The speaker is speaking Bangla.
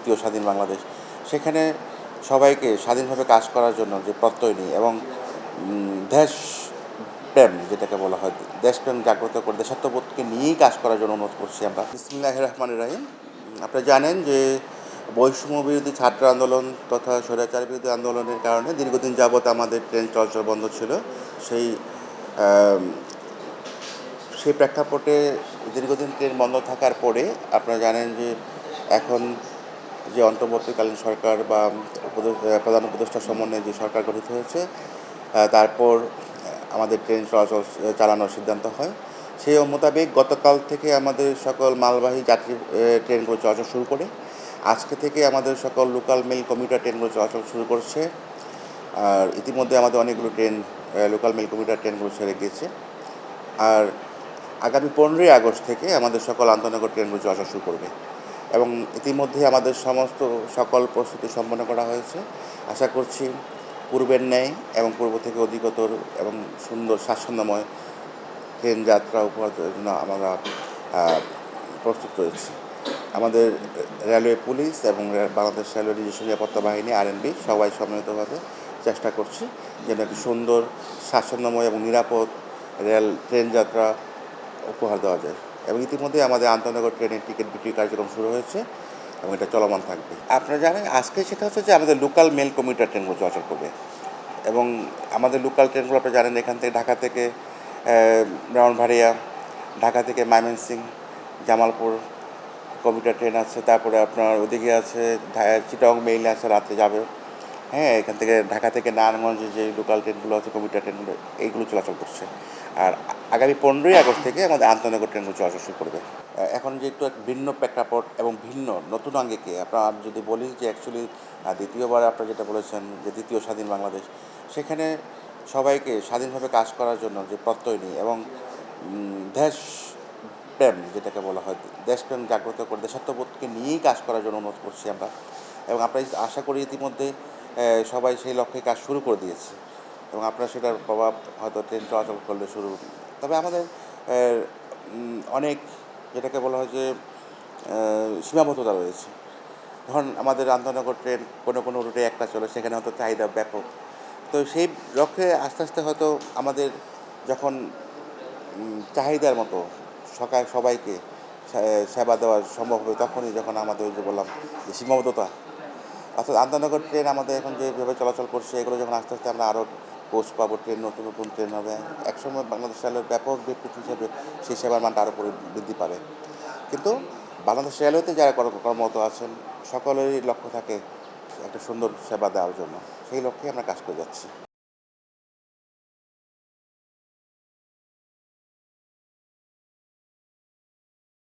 দ্বিতীয় স্বাধীন বাংলাদেশ, সেখানে সবাইকে স্বাধীনভাবে কাজ করার জন্য যে প্রত্যয় নিই এবং দেশপ্রেম যেটাকে বলা হয়, দেশপ্রেম জাগ্রত করে দেশাত্মবোধকে নিয়েই কাজ করার জন্য অনুরোধ করছি আমরা। বিসমিল্লাহির রহমানির রহিম। আপনারা জানেন যে বৈষম্য বিরোধী ছাত্র আন্দোলন তথা স্বৈরাচার বিরোধী আন্দোলনের কারণে দীর্ঘদিন যাবৎ আমাদের ট্রেন চলাচল বন্ধ ছিল। সেই সেই প্রেক্ষাপটে দীর্ঘদিন ট্রেন বন্ধ থাকার পরে আপনারা জানেন যে এখন যে অন্তর্বর্তীকালীন সরকার বা প্রধান উপদেষ্টার সমন্বয়ে যে সরকার গঠিত হয়েছে, তারপর আমাদের ট্রেন চলাচল চালানোর সিদ্ধান্ত হয়। সেই মোতাবেক গতকাল থেকে আমাদের সকল মালবাহী যাত্রী ট্রেনগুলো চলাচল শুরু করে। আজকে থেকে আমাদের সকল লোকাল মেল কমিউটার ট্রেনগুলো চলাচল শুরু করছে। আর ইতিমধ্যে আমাদের অনেকগুলো ট্রেন লোকাল মেল কমিউটার ট্রেনগুলো ছেড়ে গিয়েছে। আর আগামী 15ই আগস্ট থেকে আমাদের সকল আন্তনগর ট্রেনগুলো চলাচল শুরু করবে এবং ইতিমধ্যে আমাদের সকল প্রস্তুতি সম্পন্ন করা হয়েছে। আশা করছি পূর্বের ন্যায় এবং পূর্ব থেকে অধিকতর এবং সুন্দর স্বাচ্ছন্দ্যময় ট্রেন যাত্রা উপহার দেওয়ার জন্য আমরা প্রস্তুত রয়েছি। আমাদের রেলওয়ে পুলিশ এবং বাংলাদেশ রেলওয়ে নিজস্ব নিরাপত্তা বাহিনী আরএনবি সবাই সম্মিলিতভাবে চেষ্টা করছি যেন একটি সুন্দর স্বাচ্ছন্দ্যময় এবং নিরাপদ ট্রেন যাত্রা উপহার দেওয়া যায়। এবং ইতিমধ্যে আমাদের আন্তনগর ট্রেনের টিকিট বিক্রি কার্যক্রম শুরু হয়েছে এবং এটা চলমান থাকবে। আপনারা জানেন আজকে সেটা হচ্ছে যে আমাদের লোকাল মেল কমিউটার ট্রেনগুলো চলাচল করবে এবং আমাদের লোকাল ট্রেনগুলো আপনারা জানেন এখান থেকে ঢাকা থেকে ব্রাহ্মণবাড়িয়া, ঢাকা থেকে ময়মনসিংহ, জামালপুর কমিউটার ট্রেন আছে, তারপরে আপনার ওদিকে আছে চিটাগং মেইল আছে, রাতে যাবে। হ্যাঁ, এখান থেকে ঢাকা থেকে নারায়ণগঞ্জে যে লোকাল ট্রেনগুলো আছে কমিউটার ট্রেনগুলো এইগুলো চলাচল করছে। আর আগামী 15ই আগস্ট থেকে আমাদের আন্তনগর ট্রেনগুলো চলাচল শুরু করবে। এখন যে একটু ভিন্ন প্রেক্ষাপট এবং ভিন্ন নতুন আঙ্গিকে আপনার যদি বলি যে অ্যাকচুয়ালি দ্বিতীয়বার আপনারা যেটা বলেছেন যে দ্বিতীয় স্বাধীন বাংলাদেশ, সেখানে সবাইকে স্বাধীনভাবে কাজ করার জন্য যে প্রত্যয় নিই এবং দেশপ্রেম যেটাকে বলা হয়, দেশপ্রেম জাগ্রত করে দেশাত্মবোধকে নিয়েই কাজ করার জন্য অনুরোধ করছি আমরা। এবং আপনারা আশা করি ইতিমধ্যে সবাই সেই লক্ষ্যে কাজ শুরু করে দিয়েছে এবং আপনারা সেটার প্রভাব হয়তো ট্রেন চলাচল করলে শুরু। তবে আমাদের অনেক যেটাকে বলা হয় যে সীমাবদ্ধতা রয়েছে। ধরুন আমাদের আন্তনগর ট্রেন কোনো রুটে একটা চলে, সেখানে হয়তো চাহিদা ব্যাপক। তো সেই লক্ষ্যে আস্তে আস্তে হয়তো আমাদের যখন চাহিদার মতো সবাইকে সেবা দেওয়া সম্ভব হবে, তখনই যখন আমাদের যে বললাম যে সীমাবদ্ধতা, অর্থাৎ আন্তনগর ট্রেন আমাদের এখন যেভাবে চলাচল করছে এগুলো যখন আস্তে আস্তে আমরা আরও কোচ পাবো, নতুন নতুন ট্রেন হবে, একসময় বাংলাদেশ রেলওয়ের ব্যাপক বিকৃতি হিসেবে সেই সেবার মানটা আরও বৃদ্ধি পাবে। কিন্তু বাংলাদেশ রেলওয়েতে যারা কর্মরত আছেন সকলেরই লক্ষ্য থাকে একটা সুন্দর সেবা দেওয়ার জন্য। সেই লক্ষ্যে আমরা কাজ করে যাচ্ছি।